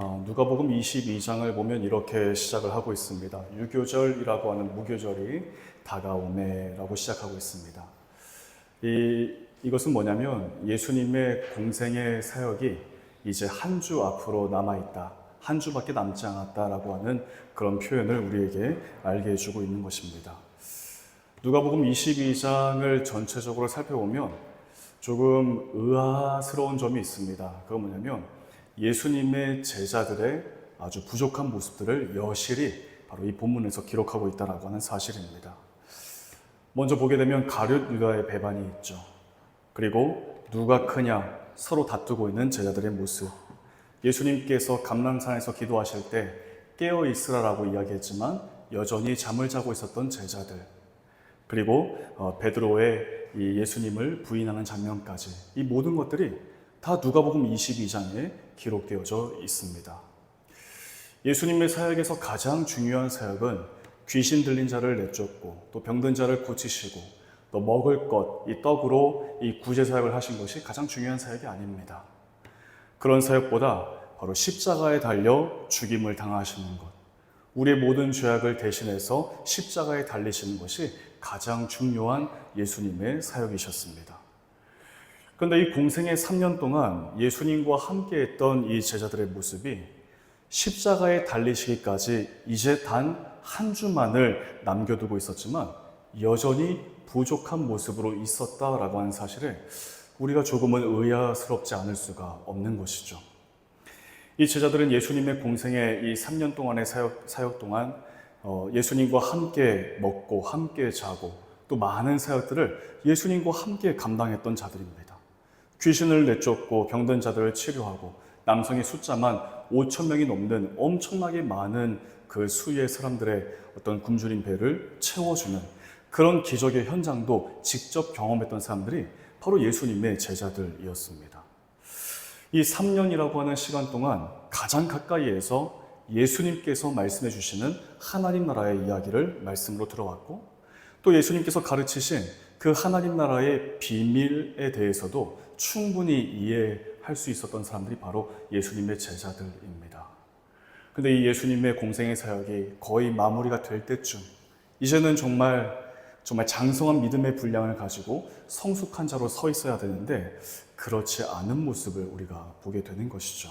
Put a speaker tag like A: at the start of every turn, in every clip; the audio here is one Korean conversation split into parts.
A: 누가복음 22장을 보면 이렇게 시작을 하고 있습니다. 유교절이라고 하는 무교절이 다가오매라고 시작하고 있습니다. 이것은 뭐냐면 예수님의 공생의 사역이 이제 한 주 앞으로 남아있다. 한 주밖에 남지 않았다라고 하는 그런 표현을 우리에게 알게 해주고 있는 것입니다. 누가복음 22장을 전체적으로 살펴보면 조금 의아스러운 점이 있습니다. 그건 뭐냐면 예수님의 제자들의 아주 부족한 모습들을 여실히 바로 이 본문에서 기록하고 있다고 하는 사실입니다. 먼저 보게 되면 가룟 유다의 배반이 있죠. 그리고 누가 크냐 서로 다투고 있는 제자들의 모습. 예수님께서 감람산에서 기도하실 때 깨어 있으라라고 이야기했지만 여전히 잠을 자고 있었던 제자들. 그리고 베드로의 이 예수님을 부인하는 장면까지, 이 모든 것들이 다 누가복음 22장에 기록되어져 있습니다. 예수님의 사역에서 가장 중요한 사역은 귀신 들린 자를 내쫓고 또 병든 자를 고치시고 또 먹을 것, 이 떡으로 이 구제 사역을 하신 것이 가장 중요한 사역이 아닙니다. 그런 사역보다 바로 십자가에 달려 죽임을 당하시는 것, 우리의 모든 죄악을 대신해서 십자가에 달리시는 것이 가장 중요한 예수님의 사역이셨습니다. 그런데 이 공생의 3년 동안 예수님과 함께 했던 이 제자들의 모습이 십자가에 달리시기까지 이제 단 한 주만을 남겨두고 있었지만 여전히 부족한 모습으로 있었다라고 하는 사실에 우리가 조금은 의아스럽지 않을 수가 없는 것이죠. 이 제자들은 예수님의 공생의 이 3년 동안의 사역 동안 예수님과 함께 먹고 함께 자고 또 많은 사역들을 예수님과 함께 감당했던 자들입니다. 귀신을 내쫓고 병든 자들을 치료하고 남성의 숫자만 5,000명이 넘는 엄청나게 많은 그 수의 사람들의 어떤 굶주린 배를 채워주는 그런 기적의 현장도 직접 경험했던 사람들이 바로 예수님의 제자들이었습니다. 이 3년이라고 하는 시간 동안 가장 가까이에서 예수님께서 말씀해 주시는 하나님 나라의 이야기를 말씀으로 들어왔고 또 예수님께서 가르치신 그 하나님 나라의 비밀에 대해서도 충분히 이해할 수 있었던 사람들이 바로 예수님의 제자들입니다. 근데 이 예수님의 공생의 사역이 거의 마무리가 될 때쯤 이제는 정말 장성한 믿음의 분량을 가지고 성숙한 자로 서 있어야 되는데 그렇지 않은 모습을 우리가 보게 되는 것이죠.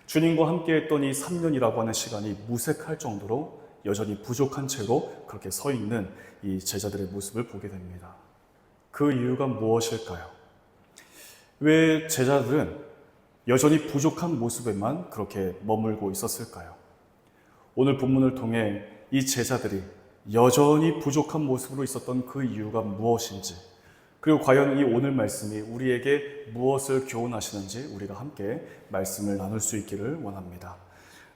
A: 주님과 함께 했던 이 3년이라고 하는 시간이 무색할 정도로 여전히 부족한 채로 그렇게 서 있는 이 제자들의 모습을 보게 됩니다. 그 이유가 무엇일까요? 왜 제자들은 여전히 부족한 모습에만 그렇게 머물고 있었을까요? 오늘 본문을 통해 이 제자들이 여전히 부족한 모습으로 있었던 그 이유가 무엇인지, 그리고 과연 이 오늘 말씀이 우리에게 무엇을 교훈하시는지 우리가 함께 말씀을 나눌 수 있기를 원합니다.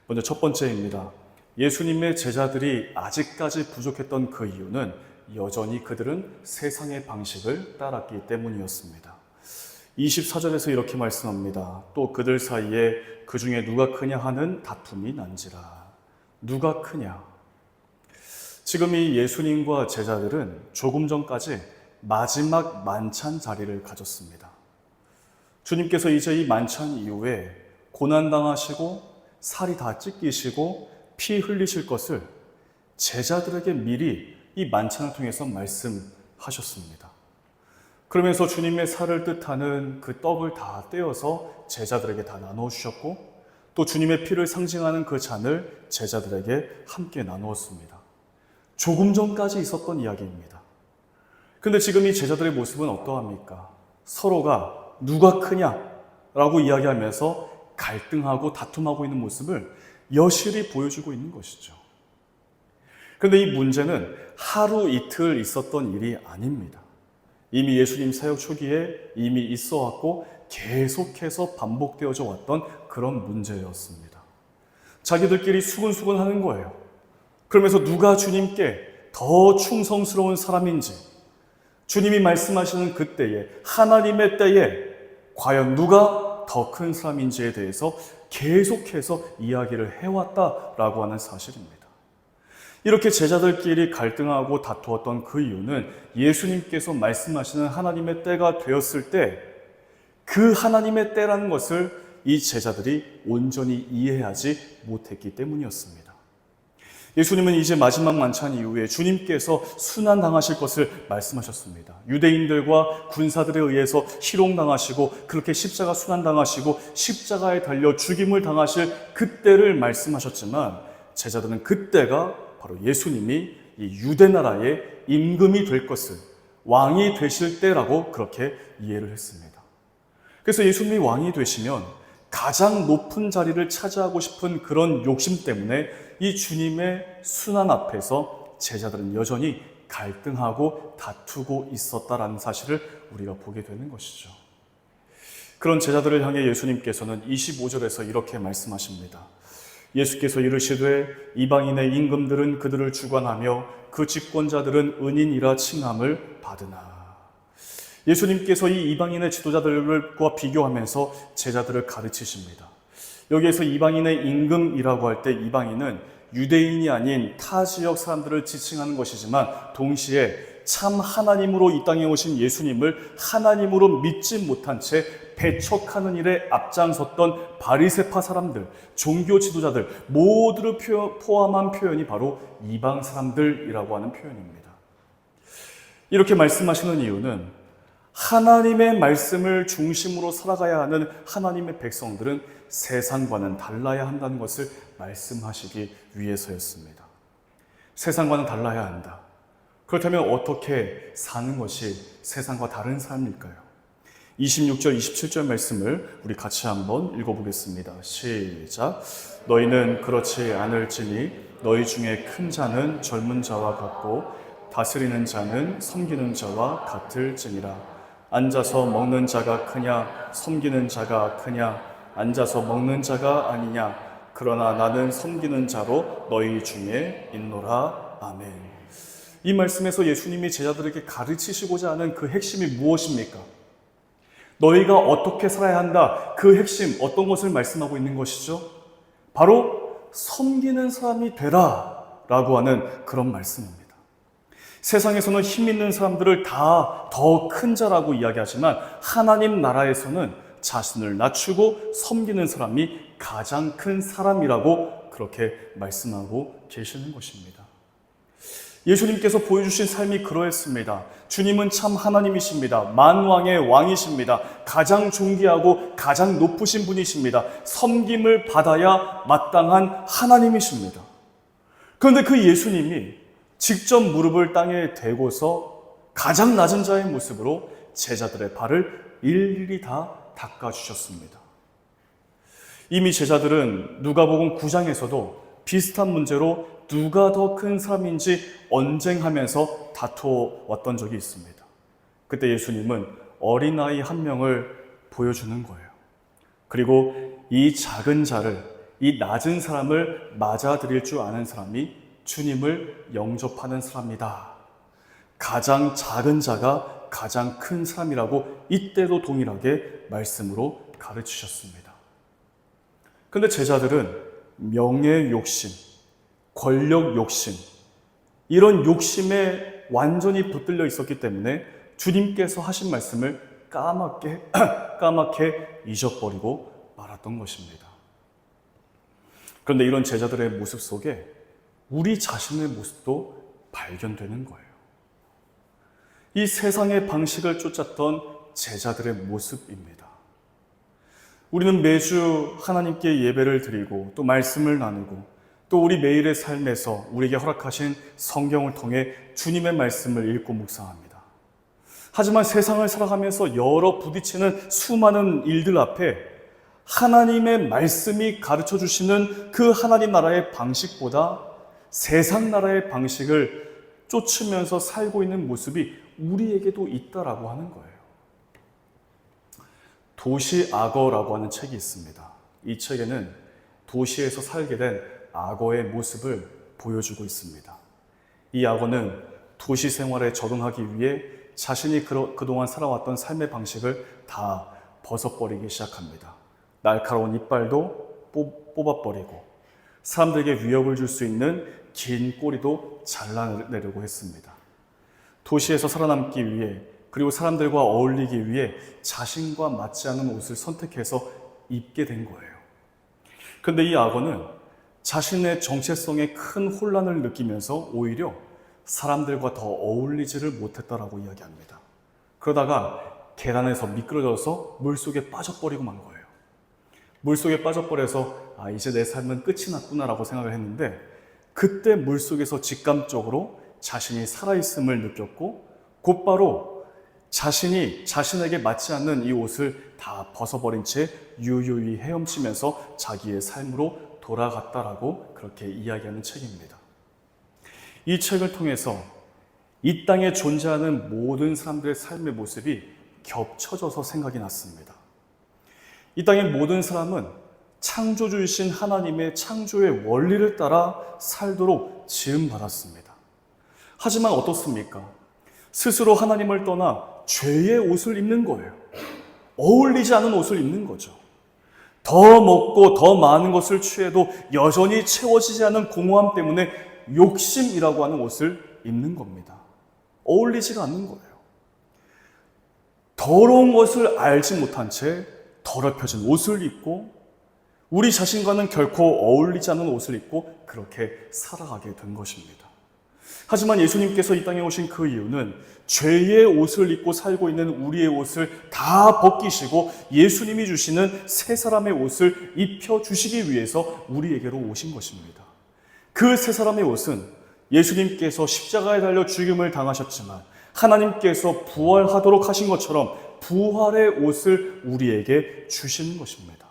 A: 먼저 첫 번째입니다. 예수님의 제자들이 아직까지 부족했던 그 이유는 여전히 그들은 세상의 방식을 따랐기 때문이었습니다. 24절에서 이렇게 말씀합니다. 또 그들 사이에 그 중에 누가 크냐 하는 다툼이 난지라. 누가 크냐? 지금 이 예수님과 제자들은 조금 전까지 마지막 만찬 자리를 가졌습니다. 주님께서 이제 이 만찬 이후에 고난당하시고 살이 다 찢기시고 피 흘리실 것을 제자들에게 미리 이 만찬을 통해서 말씀하셨습니다. 그러면서 주님의 살을 뜻하는 그 떡을 다 떼어서 제자들에게 다 나누어 주셨고 또 주님의 피를 상징하는 그 잔을 제자들에게 함께 나누었습니다. 조금 전까지 있었던 이야기입니다. 근데 지금 이 제자들의 모습은 어떠합니까? 서로가 누가 크냐라고 이야기하면서 갈등하고 다툼하고 있는 모습을 여실히 보여주고 있는 것이죠. 그런데 이 문제는 하루 이틀 있었던 일이 아닙니다. 이미 예수님 사역 초기에 이미 있어 왔고 계속해서 반복되어져 왔던 그런 문제였습니다. 자기들끼리 수근수근 하는 거예요. 그러면서 누가 주님께 더 충성스러운 사람인지, 주님이 말씀하시는 그때에, 하나님의 때에 과연 누가 더 큰 사람인지에 대해서 계속해서 이야기를 해왔다라고 하는 사실입니다. 이렇게 제자들끼리 갈등하고 다투었던 그 이유는 예수님께서 말씀하시는 하나님의 때가 되었을 때 그 하나님의 때라는 것을 이 제자들이 온전히 이해하지 못했기 때문이었습니다. 예수님은 이제 마지막 만찬 이후에 주님께서 순환당하실 것을 말씀하셨습니다. 유대인들과 군사들에 의해서 희롱당하시고 그렇게 십자가 순환당하시고 십자가에 달려 죽임을 당하실 그때를 말씀하셨지만 제자들은 그때가 바로 예수님이 이 유대 나라의 임금이 될 것을, 왕이 되실 때라고 그렇게 이해를 했습니다. 그래서 예수님이 왕이 되시면 가장 높은 자리를 차지하고 싶은 그런 욕심 때문에 이 주님의 순환 앞에서 제자들은 여전히 갈등하고 다투고 있었다라는 사실을 우리가 보게 되는 것이죠. 그런 제자들을 향해 예수님께서는 25절에서 이렇게 말씀하십니다. 예수께서 이르시되 이방인의 임금들은 그들을 주관하며 그 집권자들은 은인이라 칭함을 받으나. 예수님께서 이 이방인의 지도자들과 비교하면서 제자들을 가르치십니다. 여기에서 이방인의 임금이라고 할 때 이방인은 유대인이 아닌 타 지역 사람들을 지칭하는 것이지만 동시에 참 하나님으로 이 땅에 오신 예수님을 하나님으로 믿지 못한 채 배척하는 일에 앞장섰던 바리새파 사람들, 종교 지도자들 모두를 포함한 표현이 바로 이방 사람들이라고 하는 표현입니다. 이렇게 말씀하시는 이유는 하나님의 말씀을 중심으로 살아가야 하는 하나님의 백성들은 세상과는 달라야 한다는 것을 말씀하시기 위해서였습니다. 세상과는 달라야 한다. 그렇다면 어떻게 사는 것이 세상과 다른 삶일까요? 26절, 27절 말씀을 우리 같이 한번 읽어보겠습니다. 시작. 너희는 그렇지 않을지니 너희 중에 큰 자는 젊은 자와 같고 다스리는 자는 섬기는 자와 같을지니라. 앉아서 먹는 자가 크냐 섬기는 자가 크냐 앉아서 먹는 자가 아니냐 그러나 나는 섬기는 자로 너희 중에 있노라. 아멘. 이 말씀에서 예수님이 제자들에게 가르치시고자 하는 그 핵심이 무엇입니까? 너희가 어떻게 살아야 한다. 그 핵심 어떤 것을 말씀하고 있는 것이죠? 바로 섬기는 사람이 되라 라고 하는 그런 말씀입니다. 세상에서는 힘 있는 사람들을 다 더 큰 자라고 이야기하지만 하나님 나라에서는 자신을 낮추고 섬기는 사람이 가장 큰 사람이라고 그렇게 말씀하고 계시는 것입니다. 예수님께서 보여주신 삶이 그러했습니다. 주님은 참 하나님이십니다. 만왕의 왕이십니다. 가장 존귀하고 가장 높으신 분이십니다. 섬김을 받아야 마땅한 하나님이십니다. 그런데 그 예수님이 직접 무릎을 땅에 대고서 가장 낮은 자의 모습으로 제자들의 발을 일일이 다 닦아주셨습니다. 이미 제자들은 누가복음 9장에서도 비슷한 문제로 누가 더 큰 사람인지 언쟁하면서 다투어 왔던 적이 있습니다. 그때 예수님은 어린아이 한 명을 보여주는 거예요. 그리고 이 작은 자를, 이 낮은 사람을 맞아들일 줄 아는 사람이 주님을 영접하는 사람이다. 가장 작은 자가 가장 큰 사람이라고 이때도 동일하게 말씀으로 가르치셨습니다. 그런데 제자들은 명예 욕심, 권력 욕심, 이런 욕심에 완전히 붙들려 있었기 때문에 주님께서 하신 말씀을 까맣게 잊어버리고 말았던 것입니다. 그런데 이런 제자들의 모습 속에 우리 자신의 모습도 발견되는 거예요. 이 세상의 방식을 쫓았던 제자들의 모습입니다. 우리는 매주 하나님께 예배를 드리고 또 말씀을 나누고 또 우리 매일의 삶에서 우리에게 허락하신 성경을 통해 주님의 말씀을 읽고 묵상합니다. 하지만 세상을 살아가면서 여러 부딪히는 수많은 일들 앞에 하나님의 말씀이 가르쳐 주시는 그 하나님 나라의 방식보다 세상 나라의 방식을 쫓으면서 살고 있는 모습이 우리에게도 있다라고 하는 거예요. 도시 악어라고 하는 책이 있습니다. 이 책에는 도시에서 살게 된 악어의 모습을 보여주고 있습니다. 이 악어는 도시 생활에 적응하기 위해 자신이 그동안 살아왔던 삶의 방식을 다 벗어버리기 시작합니다. 날카로운 이빨도 뽑아버리고 사람들에게 위협을 줄 수 있는 긴 꼬리도 잘라내려고 했습니다. 도시에서 살아남기 위해 그리고 사람들과 어울리기 위해 자신과 맞지 않는 옷을 선택해서 입게 된 거예요. 그런데 이 악어는 자신의 정체성에 큰 혼란을 느끼면서 오히려 사람들과 더 어울리지를 못했다라고 이야기합니다. 그러다가 계단에서 미끄러져서 물속에 빠져버리고 만 거예요. 물속에 빠져버려서 이제 내 삶은 끝이 났구나라고 생각을 했는데, 그때 물속에서 직감적으로 자신이 살아있음을 느꼈고 곧바로 자신이 자신에게 맞지 않는 이 옷을 다 벗어버린 채 유유히 헤엄치면서 자기의 삶으로 돌아갔다라고 그렇게 이야기하는 책입니다. 이 책을 통해서 이 땅에 존재하는 모든 사람들의 삶의 모습이 겹쳐져서 생각이 났습니다. 이 땅의 모든 사람은 창조주이신 하나님의 창조의 원리를 따라 살도록 지음받았습니다. 하지만 어떻습니까? 스스로 하나님을 떠나 죄의 옷을 입는 거예요. 어울리지 않은 옷을 입는 거죠. 더 먹고 더 많은 것을 취해도 여전히 채워지지 않은 공허함 때문에 욕심이라고 하는 옷을 입는 겁니다. 어울리지가 않는 거예요. 더러운 것을 알지 못한 채 더럽혀진 옷을 입고 우리 자신과는 결코 어울리지 않는 옷을 입고 그렇게 살아가게 된 것입니다. 하지만 예수님께서 이 땅에 오신 그 이유는 죄의 옷을 입고 살고 있는 우리의 옷을 다 벗기시고 예수님이 주시는 새 사람의 옷을 입혀주시기 위해서 우리에게로 오신 것입니다. 그 새 사람의 옷은 예수님께서 십자가에 달려 죽임을 당하셨지만 하나님께서 부활하도록 하신 것처럼 부활의 옷을 우리에게 주시는 것입니다.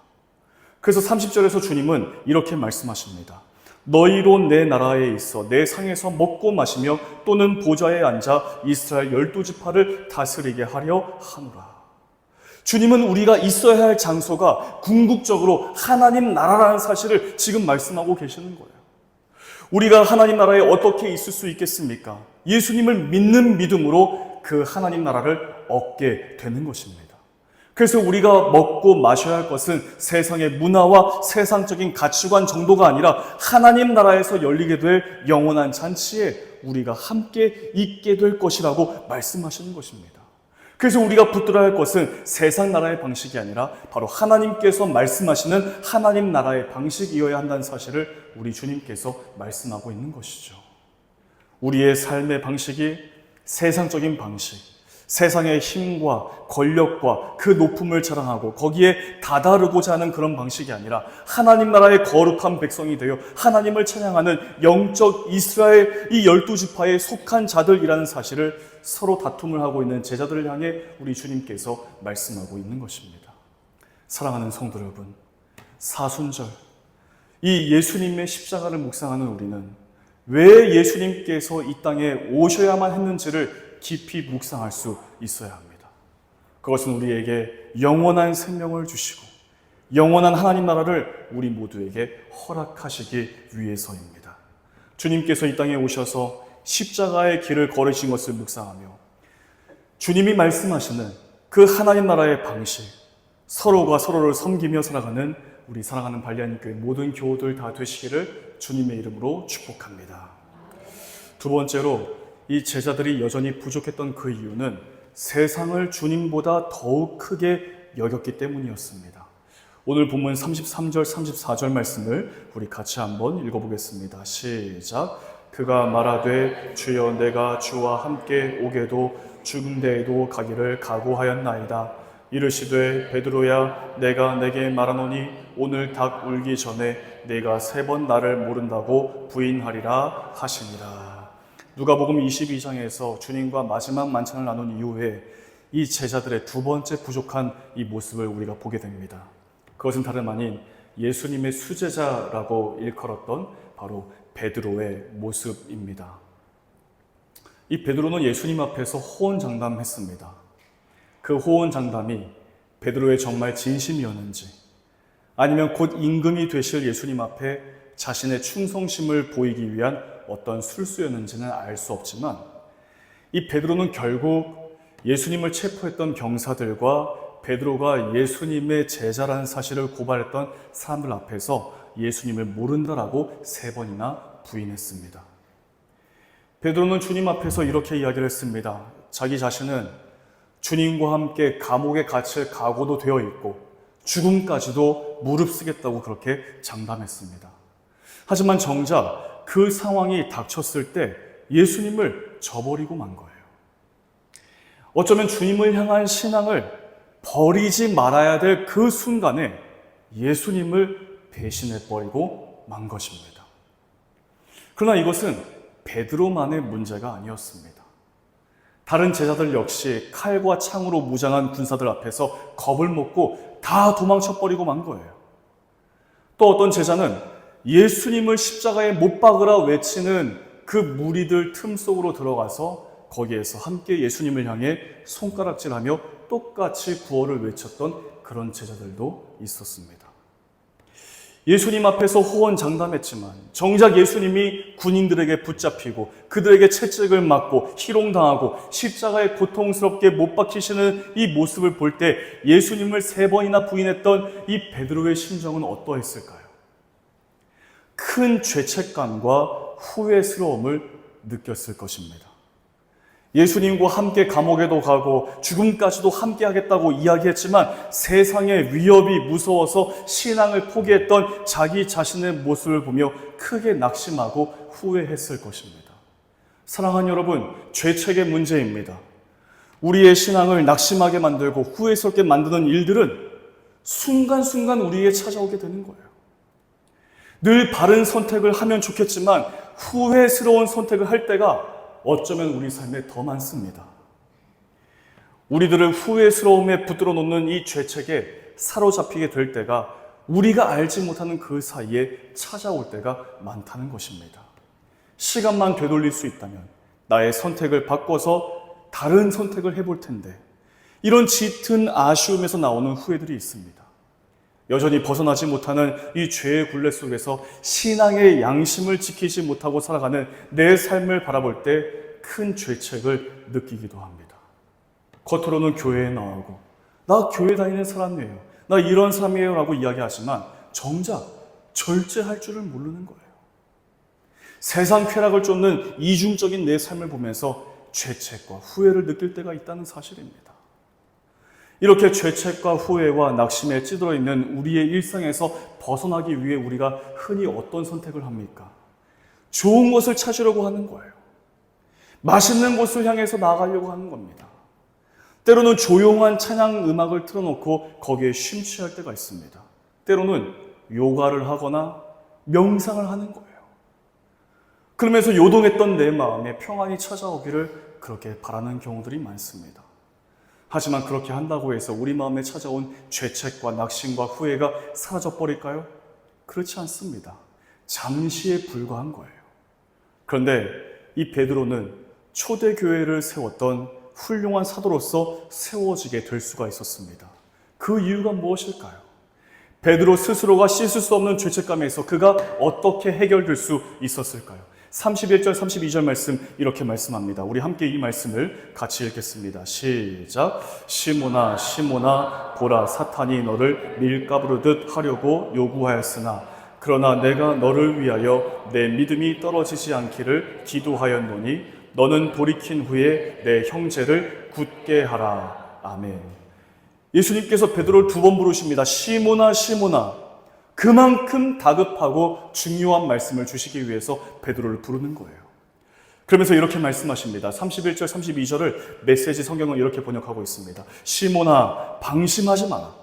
A: 그래서 30절에서 주님은 이렇게 말씀하십니다. 너희로 내 나라에 있어 내 상에서 먹고 마시며 또는 보좌에 앉아 이스라엘 12지파를 다스리게 하려 하노라. 주님은 우리가 있어야 할 장소가 궁극적으로 하나님 나라라는 사실을 지금 말씀하고 계시는 거예요. 우리가 하나님 나라에 어떻게 있을 수 있겠습니까? 예수님을 믿는 믿음으로 그 하나님 나라를 얻게 되는 것입니다. 그래서 우리가 먹고 마셔야 할 것은 세상의 문화와 세상적인 가치관 정도가 아니라 하나님 나라에서 열리게 될 영원한 잔치에 우리가 함께 있게 될 것이라고 말씀하시는 것입니다. 그래서 우리가 붙들어야 할 것은 세상 나라의 방식이 아니라 바로 하나님께서 말씀하시는 하나님 나라의 방식이어야 한다는 사실을 우리 주님께서 말씀하고 있는 것이죠. 우리의 삶의 방식이 세상적인 방식, 세상의 힘과 권력과 그 높음을 자랑하고 거기에 다다르고자 하는 그런 방식이 아니라 하나님 나라의 거룩한 백성이 되어 하나님을 찬양하는 영적 이스라엘 이 12지파에 속한 자들이라는 사실을 서로 다툼을 하고 있는 제자들을 향해 우리 주님께서 말씀하고 있는 것입니다. 사랑하는 성도 여러분, 사순절 이 예수님의 십자가를 묵상하는 우리는 왜 예수님께서 이 땅에 오셔야만 했는지를 깊이 묵상할 수 있어야 합니다. 그것은 우리에게 영원한 생명을 주시고 영원한 하나님 나라를 우리 모두에게 허락하시기 위해서입니다. 주님께서 이 땅에 오셔서 십자가의 길을 걸으신 것을 묵상하며 주님이 말씀하시는 그 하나님 나라의 방식, 서로가 서로를 섬기며 살아가는 우리 사랑하는 발리하님 교회 모든 교우들 다 되시기를 주님의 이름으로 축복합니다. 두 번째로 이 제자들이 여전히 부족했던 그 이유는 세상을 주님보다 더욱 크게 여겼기 때문이었습니다. 오늘 본문 33절, 34절 말씀을 우리 같이 한번 읽어보겠습니다. 시작. 그가 말하되 주여 내가 주와 함께 오게도 죽은 데에도 가기를 각오하였나이다. 이르시되 베드로야 내가 내게 말하노니 오늘 닭 울기 전에 내가 3번 나를 모른다고 부인하리라 하시니라. 누가복음 22장에서 주님과 마지막 만찬을 나눈 이후에 이 제자들의 두 번째 부족한 이 모습을 우리가 보게 됩니다. 그것은 다름 아닌 예수님의 수제자라고 일컬었던 바로 베드로의 모습입니다. 이 베드로는 예수님 앞에서 호언장담했습니다. 그 호언장담이 베드로의 정말 진심이었는지 아니면 곧 임금이 되실 예수님 앞에 자신의 충성심을 보이기 위한 어떤 술수였는지는 알 수 없지만 이 베드로는 결국 예수님을 체포했던 병사들과 베드로가 예수님의 제자라는 사실을 고발했던 사람들 앞에서 예수님을 모른다라고 3번이나 부인했습니다. 베드로는 주님 앞에서 이렇게 이야기를 했습니다. 자기 자신은 주님과 함께 감옥에 갇힐 각오도 되어 있고 죽음까지도 무릅쓰겠다고 그렇게 장담했습니다. 하지만 정작 그 상황이 닥쳤을 때 예수님을 저버리고 만 거예요. 어쩌면 주님을 향한 신앙을 버리지 말아야 될 그 순간에 예수님을 배신해버리고 만 것입니다. 그러나 이것은 베드로만의 문제가 아니었습니다. 다른 제자들 역시 칼과 창으로 무장한 군사들 앞에서 겁을 먹고 다 도망쳐버리고 만 거예요. 또 어떤 제자는 예수님을 십자가에 못 박으라 외치는 그 무리들 틈 속으로 들어가서 거기에서 함께 예수님을 향해 손가락질하며 똑같이 구호를 외쳤던 그런 제자들도 있었습니다. 예수님 앞에서 호언장담했지만 정작 예수님이 군인들에게 붙잡히고 그들에게 채찍을 맞고 희롱당하고 십자가에 고통스럽게 못 박히시는 이 모습을 볼 때 예수님을 3번이나 부인했던 이 베드로의 심정은 어떠했을까요? 큰 죄책감과 후회스러움을 느꼈을 것입니다. 예수님과 함께 감옥에도 가고 죽음까지도 함께 하겠다고 이야기했지만 세상의 위협이 무서워서 신앙을 포기했던 자기 자신의 모습을 보며 크게 낙심하고 후회했을 것입니다. 사랑하는 여러분, 죄책의 문제입니다. 우리의 신앙을 낙심하게 만들고 후회스럽게 만드는 일들은 순간순간 우리에게 찾아오게 되는 거예요. 늘 바른 선택을 하면 좋겠지만 후회스러운 선택을 할 때가 어쩌면 우리 삶에 더 많습니다. 우리들을 후회스러움에 붙들어 놓는 이 죄책에 사로잡히게 될 때가 우리가 알지 못하는 그 사이에 찾아올 때가 많다는 것입니다. 시간만 되돌릴 수 있다면 나의 선택을 바꿔서 다른 선택을 해볼 텐데 이런 짙은 아쉬움에서 나오는 후회들이 있습니다. 여전히 벗어나지 못하는 이 죄의 굴레 속에서 신앙의 양심을 지키지 못하고 살아가는 내 삶을 바라볼 때 큰 죄책을 느끼기도 합니다. 겉으로는 교회에 나오고 나 교회 다니는 사람이에요, 나 이런 사람이에요 라고 이야기하지만 정작 절제할 줄을 모르는 거예요. 세상 쾌락을 쫓는 이중적인 내 삶을 보면서 죄책과 후회를 느낄 때가 있다는 사실입니다. 이렇게 죄책과 후회와 낙심에 찌들어 있는 우리의 일상에서 벗어나기 위해 우리가 흔히 어떤 선택을 합니까? 좋은 것을 찾으려고 하는 거예요. 맛있는 곳을 향해서 나아가려고 하는 겁니다. 때로는 조용한 찬양 음악을 틀어놓고 거기에 심취할 때가 있습니다. 때로는 요가를 하거나 명상을 하는 거예요. 그러면서 요동했던 내 마음에 평안이 찾아오기를 그렇게 바라는 경우들이 많습니다. 하지만 그렇게 한다고 해서 우리 마음에 찾아온 죄책과 낙심과 후회가 사라져버릴까요? 그렇지 않습니다. 잠시에 불과한 거예요. 그런데 이 베드로는 초대교회를 세웠던 훌륭한 사도로서 세워지게 될 수가 있었습니다. 그 이유가 무엇일까요? 베드로 스스로가 씻을 수 없는 죄책감에서 그가 어떻게 해결될 수 있었을까요? 31절, 32절 말씀 이렇게 말씀합니다. 우리 함께 이 말씀을 같이 읽겠습니다. 시작. 시몬아, 시몬아, 보라, 사탄이 너를 밀가부르듯 하려고 요구하였으나 그러나 내가 너를 위하여 내 믿음이 떨어지지 않기를 기도하였노니 너는 돌이킨 후에 내 형제를 굳게 하라. 아멘. 예수님께서 베드로를 2번 부르십니다. 시몬아, 시몬아. 그만큼 다급하고 중요한 말씀을 주시기 위해서 베드로를 부르는 거예요. 그러면서 이렇게 말씀하십니다. 31절, 32절을 메시지 성경은 이렇게 번역하고 있습니다. 시몬아, 방심하지 마라.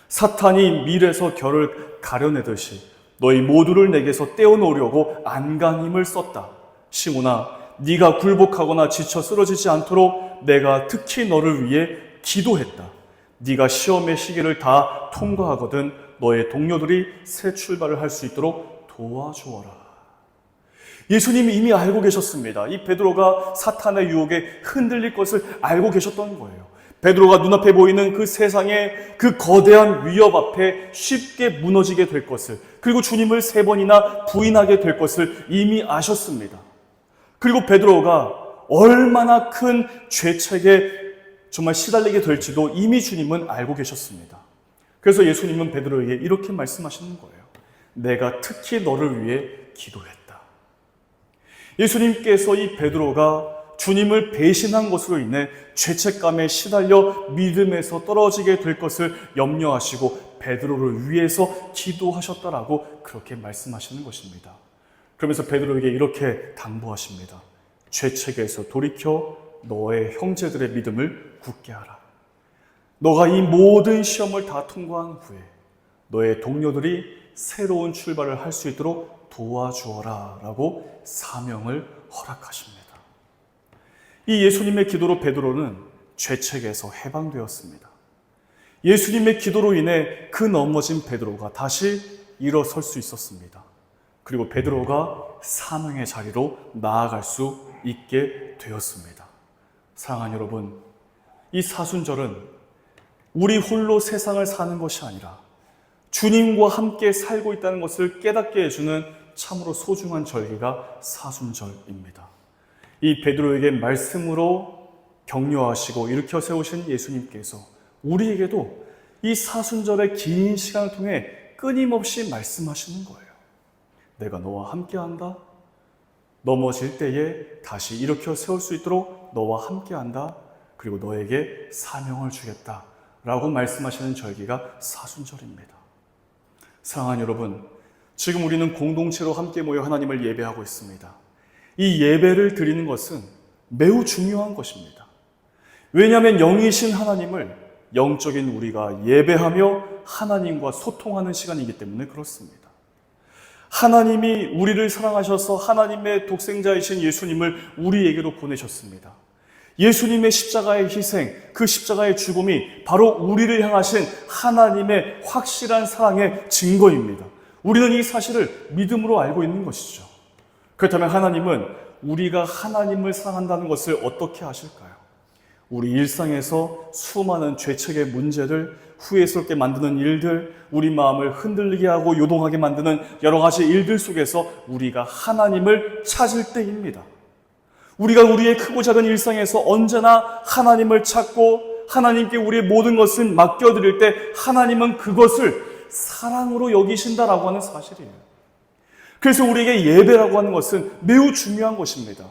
A: 사탄이 밀에서 결을 가려내듯이 너희 모두를 내게서 떼어놓으려고 안간힘을 썼다. 시몬아, 네가 굴복하거나 지쳐 쓰러지지 않도록 내가 특히 너를 위해 기도했다. 네가 시험의 시기를 다 통과하거든 너의 동료들이 새 출발을 할 수 있도록 도와주어라. 예수님이 이미 알고 계셨습니다. 이 베드로가 사탄의 유혹에 흔들릴 것을 알고 계셨던 거예요. 베드로가 눈앞에 보이는 그 세상의 그 거대한 위협 앞에 쉽게 무너지게 될 것을, 그리고 주님을 3번이나 부인하게 될 것을 이미 아셨습니다. 그리고 베드로가 얼마나 큰 죄책에 정말 시달리게 될지도 이미 주님은 알고 계셨습니다. 그래서 예수님은 베드로에게 이렇게 말씀하시는 거예요. 내가 특히 너를 위해 기도했다. 예수님께서 이 베드로가 주님을 배신한 것으로 인해 죄책감에 시달려 믿음에서 떨어지게 될 것을 염려하시고 베드로를 위해서 기도하셨다라고 그렇게 말씀하시는 것입니다. 그러면서 베드로에게 이렇게 당부하십니다. 죄책에서 돌이켜 너의 형제들의 믿음을 굳게 하라. 너가 이 모든 시험을 다 통과한 후에 너의 동료들이 새로운 출발을 할 수 있도록 도와주어라 라고 사명을 허락하십니다. 이 예수님의 기도로 베드로는 죄책에서 해방되었습니다. 예수님의 기도로 인해 그 넘어진 베드로가 다시 일어설 수 있었습니다. 그리고 베드로가 사명의 자리로 나아갈 수 있게 되었습니다. 사랑하는 여러분, 이 사순절은 우리 홀로 세상을 사는 것이 아니라 주님과 함께 살고 있다는 것을 깨닫게 해주는 참으로 소중한 절기가 사순절입니다. 이 베드로에게 말씀으로 격려하시고 일으켜 세우신 예수님께서 우리에게도 이 사순절의 긴 시간을 통해 끊임없이 말씀하시는 거예요. 내가 너와 함께한다. 넘어질 때에 다시 일으켜 세울 수 있도록 너와 함께한다. 그리고 너에게 사명을 주겠다 라고 말씀하시는 절기가 사순절입니다. 사랑하는 여러분, 지금 우리는 공동체로 함께 모여 하나님을 예배하고 있습니다. 이 예배를 드리는 것은 매우 중요한 것입니다. 왜냐하면 영이신 하나님을 영적인 우리가 예배하며 하나님과 소통하는 시간이기 때문에 그렇습니다. 하나님이 우리를 사랑하셔서 하나님의 독생자이신 예수님을 우리에게로 보내셨습니다. 예수님의 십자가의 희생, 그 십자가의 죽음이 바로 우리를 향하신 하나님의 확실한 사랑의 증거입니다. 우리는 이 사실을 믿음으로 알고 있는 것이죠. 그렇다면 하나님은 우리가 하나님을 사랑한다는 것을 어떻게 아실까요? 우리 일상에서 수많은 죄책의 문제들, 후회스럽게 만드는 일들, 우리 마음을 흔들리게 하고 요동하게 만드는 여러 가지 일들 속에서 우리가 하나님을 찾을 때입니다. 우리가 우리의 크고 작은 일상에서 언제나 하나님을 찾고 하나님께 우리의 모든 것을 맡겨드릴 때 하나님은 그것을 사랑으로 여기신다라고 하는 사실이에요. 그래서 우리에게 예배라고 하는 것은 매우 중요한 것입니다.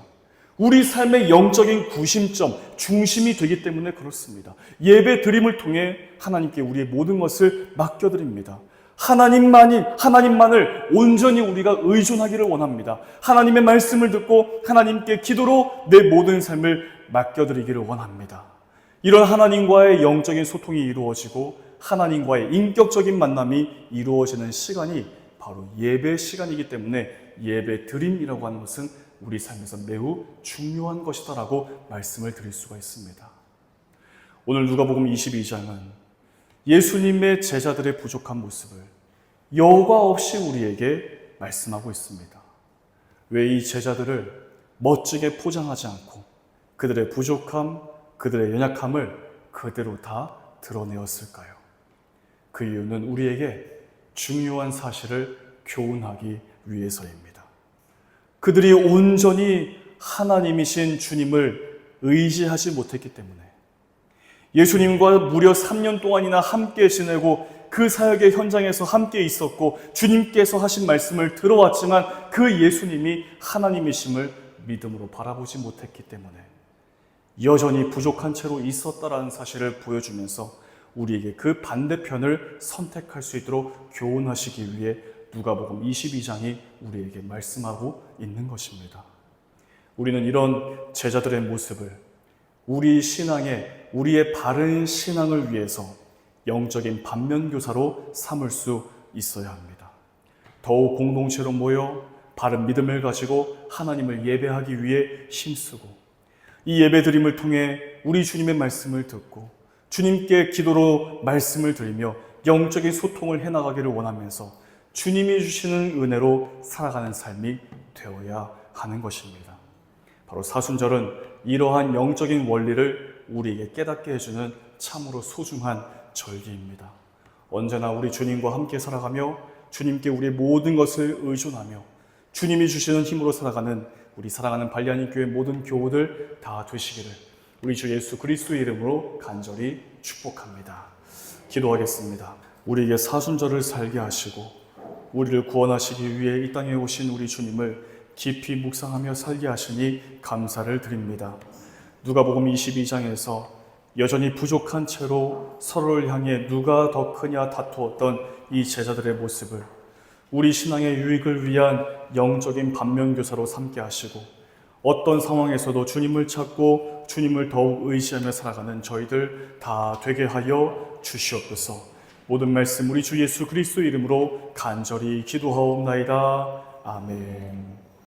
A: 우리 삶의 영적인 구심점, 중심이 되기 때문에 그렇습니다. 예배 드림을 통해 하나님께 우리의 모든 것을 맡겨드립니다. 하나님만을 온전히 우리가 의존하기를 원합니다. 하나님의 말씀을 듣고 하나님께 기도로 내 모든 삶을 맡겨드리기를 원합니다. 이런 하나님과의 영적인 소통이 이루어지고 하나님과의 인격적인 만남이 이루어지는 시간이 바로 예배 시간이기 때문에 예배 드림이라고 하는 것은 우리 삶에서 매우 중요한 것이다라고 말씀을 드릴 수가 있습니다. 오늘 누가복음 22장은 예수님의 제자들의 부족한 모습을 여과 없이 우리에게 말씀하고 있습니다. 왜 이 제자들을 멋지게 포장하지 않고 그들의 부족함, 그들의 연약함을 그대로 다 드러내었을까요? 그 이유는 우리에게 중요한 사실을 교훈하기 위해서입니다. 그들이 온전히 하나님이신 주님을 의지하지 못했기 때문에 예수님과 무려 3년 동안이나 함께 지내고 그 사역의 현장에서 함께 있었고 주님께서 하신 말씀을 들어왔지만 그 예수님이 하나님이심을 믿음으로 바라보지 못했기 때문에 여전히 부족한 채로 있었다라는 사실을 보여주면서 우리에게 그 반대편을 선택할 수 있도록 교훈하시기 위해 누가복음 22장이 우리에게 말씀하고 있는 것입니다. 우리는 이런 제자들의 모습을 우리 신앙에 우리의 바른 신앙을 위해서 영적인 반면교사로 삼을 수 있어야 합니다. 더욱 공동체로 모여 바른 믿음을 가지고 하나님을 예배하기 위해 힘쓰고 이 예배드림을 통해 우리 주님의 말씀을 듣고 주님께 기도로 말씀을 드리며 영적인 소통을 해나가기를 원하면서 주님이 주시는 은혜로 살아가는 삶이 되어야 하는 것입니다. 바로 사순절은 이러한 영적인 원리를 우리에게 깨닫게 해주는 참으로 소중한 절기입니다. 언제나 우리 주님과 함께 살아가며 주님께 우리의 모든 것을 의존하며 주님이 주시는 힘으로 살아가는 우리 사랑하는 발리하니 교회 모든 교우들 다 되시기를 우리 주 예수 그리스도의 이름으로 간절히 축복합니다. 기도하겠습니다. 우리에게 사순절을 살게 하시고 우리를 구원하시기 위해 이 땅에 오신 우리 주님을 깊이 묵상하며 살게 하시니 감사를 드립니다. 누가복음 22장에서 여전히 부족한 채로 서로를 향해 누가 더 크냐 다투었던 이 제자들의 모습을 우리 신앙의 유익을 위한 영적인 반면교사로 삼게 하시고 어떤 상황에서도 주님을 찾고 주님을 더욱 의지하며 살아가는 저희들 다 되게 하여 주시옵소서. 모든 말씀 우리 주 예수 그리스도 이름으로 간절히 기도하옵나이다. 아멘.